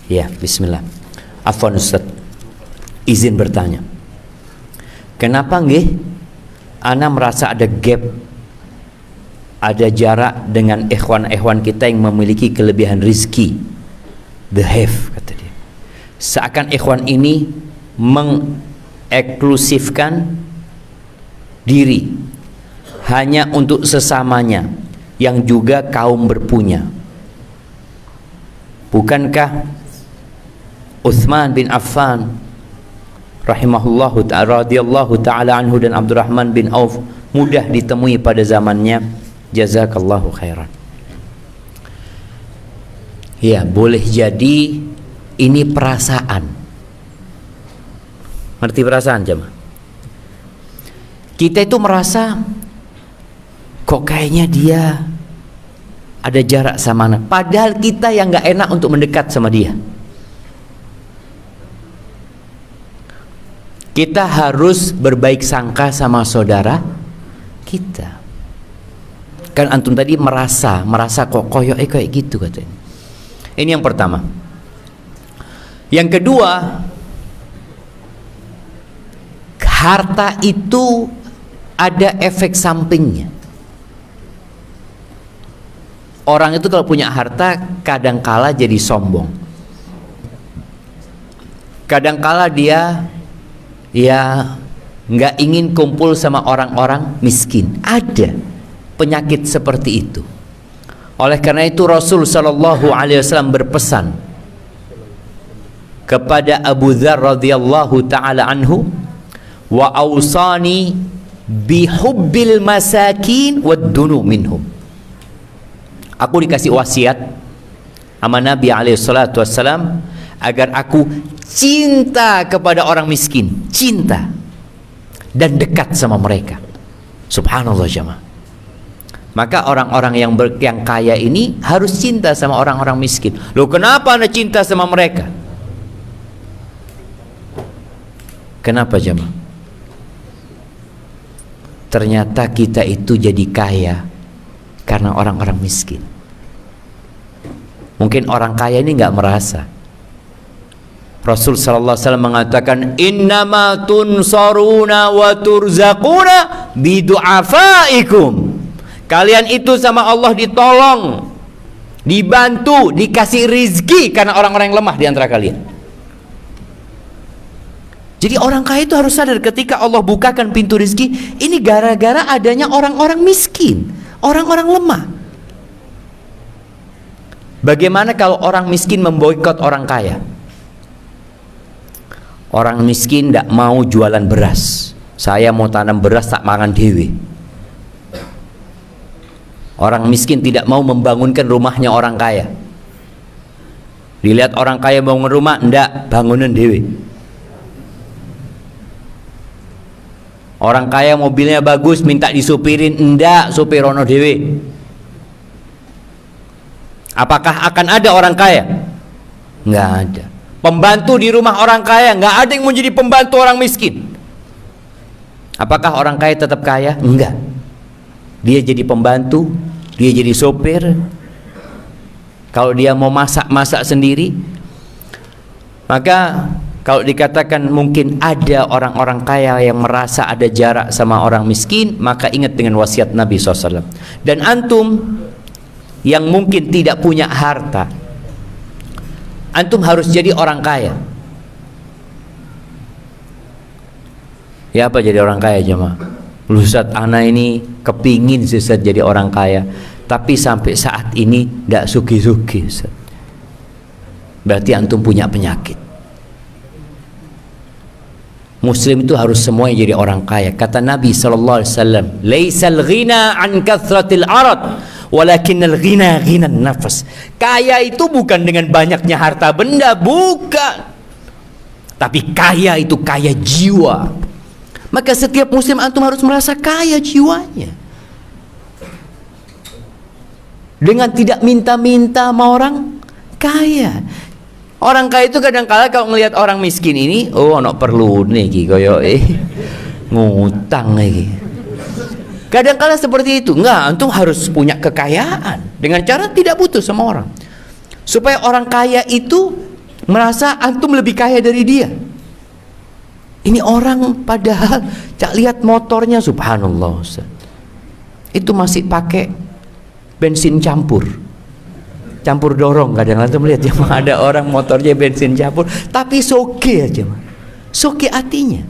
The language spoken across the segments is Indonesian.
Ya, bismillah. Afwan Ustaz, izin bertanya. Kenapa nggih ana merasa ada gap, ada jarak dengan ikhwan-ikhwan kita yang memiliki kelebihan rizki, the have, kata dia. Seakan ikhwan ini mengeklusifkan diri hanya untuk sesamanya yang juga kaum berpunya. Bukankah Utsman bin Affan rahimahullahu ta'ala, radhiyallahu ta'ala anhu, dan Abdurrahman bin Auf mudah ditemui pada zamannya? Jazakallahu khairan. Ya, boleh jadi ini perasaan. Ngerti perasaan jemaah? Kita itu merasa kok kayaknya dia ada jarak sama anak, padahal kita yang gak enak untuk mendekat sama dia. Kita harus berbaik sangka sama saudara kita. Kan antum tadi merasa kok koyok kayak gitu katanya. Ini yang pertama. Yang kedua, harta itu ada efek sampingnya. Orang itu kalau punya harta kadangkala jadi sombong. Kadangkala dia ya nggak ingin kumpul sama orang-orang miskin. Ada penyakit seperti itu. Oleh karena itu Rasul Shallallahu Alaihi Wasallam berpesan kepada Abu Dzar radhiyallahu taala anhu, wa ausani bihubbil masakin wad dunu minhum. Aku dikasih wasiat sama Nabi alaihi salatu wassalam agar aku cinta kepada orang miskin, cinta dan dekat sama mereka. Subhanallah jemaah. Maka orang-orang yang kaya ini harus cinta sama orang-orang miskin. Loh, kenapa Anda cinta sama mereka? Kenapa jemaah? Ternyata kita itu jadi kaya karena orang-orang miskin. Mungkin orang kaya ini nggak merasa. Rasul sallallahu alaihi wasallam mengatakan, innama tunsaruna wa turzaquna bidu'afaikum. Kalian itu sama Allah ditolong, dibantu, dikasih rizki karena orang-orang yang lemah di antara kalian. Jadi orang kaya itu harus sadar ketika Allah bukakan pintu rizki, ini gara-gara adanya orang-orang miskin, orang-orang lemah. Bagaimana kalau orang miskin memboikot orang kaya? Orang miskin tidak mau jualan beras. Saya mau tanam beras tak mangan dewe. Orang miskin tidak mau membangunkan rumahnya orang kaya. Dilihat orang kaya bangun rumah, ndak, bangunan dewe. Orang kaya mobilnya bagus, minta disupirin, ndak, supirono dewe. Apakah akan ada orang kaya? Nggak ada. Pembantu di rumah orang kaya, nggak ada yang mau jadi pembantu orang miskin. Apakah orang kaya tetap kaya? Enggak. Dia jadi pembantu, dia jadi sopir. Kalau dia mau masak sendiri. Maka kalau dikatakan mungkin ada orang-orang kaya yang merasa ada jarak sama orang miskin, maka ingat dengan wasiat Nabi SAW. Dan antum yang mungkin tidak punya harta, antum harus jadi orang kaya. Ya, apa jadi orang kaya jemaah? Ustaz, ana ini kepingin Ustaz jadi orang kaya, tapi sampai saat ini tidak sugi-sugi Ustaz. Berarti antum punya penyakit. Muslim itu harus semuanya jadi orang kaya. Kata Nabi SAW, laisal ghina an kathratil arad, walakinnal ghina ghinan nafas. Kaya itu bukan dengan banyaknya harta benda, bukan. Tapi kaya itu kaya jiwa. Maka setiap muslim antum harus merasa kaya jiwanya. Dengan tidak minta-minta sama orang kaya. Orang kaya itu kadang-kala kalau ngelihat orang miskin ini, oh ono perlu nih koyo ngutang lagi. Kadang-kala seperti itu. Enggak, antum harus punya kekayaan dengan cara tidak butuh sama orang. Supaya orang kaya itu merasa antum lebih kaya dari dia. Ini orang padahal cak lihat motornya, subhanallah Ustaz, itu masih pakai bensin campur dorong. Kadang antum lihat ya, ada orang motornya bensin campur tapi soge aja, soge hatinya.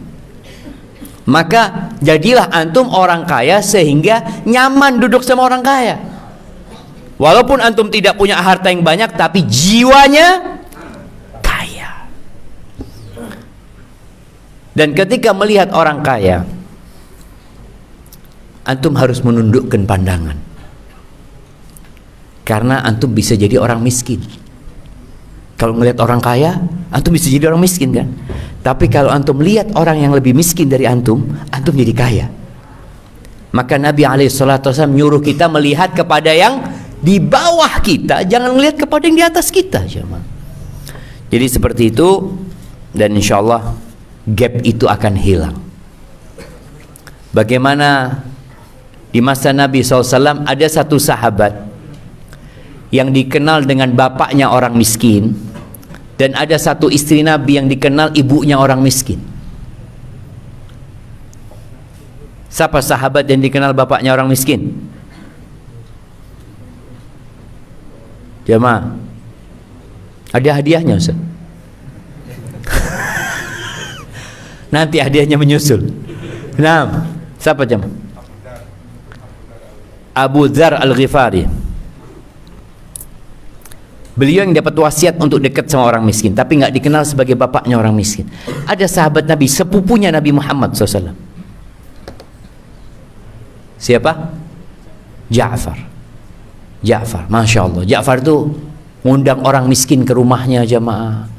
Maka jadilah antum orang kaya sehingga nyaman duduk sama orang kaya. Walaupun antum tidak punya harta yang banyak, tapi jiwanya kaya. Dan ketika melihat orang kaya, antum harus menundukkan pandangan, karena antum bisa jadi orang miskin. Kalau melihat orang kaya, antum bisa jadi orang miskin kan? Tapi kalau antum lihat orang yang lebih miskin dari antum jadi kaya. Maka Nabi SAW nyuruh kita melihat kepada yang di bawah kita, jangan melihat kepada yang di atas kita. Jadi seperti itu, dan insya Allah gap itu akan hilang. Bagaimana di masa Nabi SAW ada satu sahabat yang dikenal dengan bapaknya orang miskin, dan ada satu istri Nabi yang dikenal ibunya orang miskin. Siapa sahabat yang dikenal bapaknya orang miskin? Jamaah, ada hadiahnya Ustaz. Nanti hadiahnya menyusul. Nah, siapa jamaah? Abu Dzar Al-Ghifari. Beliau yang dapat wasiat untuk dekat sama orang miskin, tapi nggak dikenal sebagai bapaknya orang miskin. Ada sahabat Nabi, sepupunya Nabi Muhammad SAW. Siapa? Ja'far. Masya Allah. Ja'far itu ngundang orang miskin ke rumahnya, jamaah.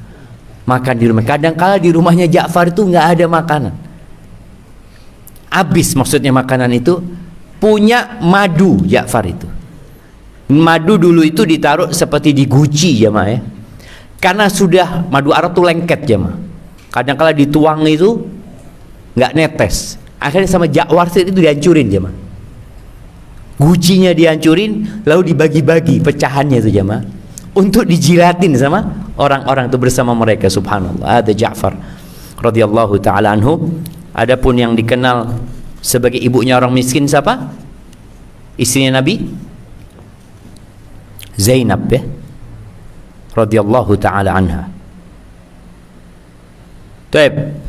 Makan di rumah. Kadang kala di rumahnya Ja'far itu nggak ada makanan. Habis maksudnya makanan itu. Punya madu Ja'far itu. Madu dulu itu ditaruh seperti di guci, jamaah ya. Karena sudah madu Arab tuh lengket, jamaah. Kadang-kala dituang itu nggak netes. Akhirnya sama Ja'far itu dihancurin, jamaah. Gucinya dihancurin, lalu dibagi-bagi pecahannya itu, jamaah, untuk dijilatin sama orang-orang itu bersama mereka. Subhanallah. Ada Ja'far radhiyallahu taala anhu. Adapun yang dikenal sebagai ibunya orang miskin siapa? Istrinya Nabi Zainab ya, radhiyallahu taala anha. Baik.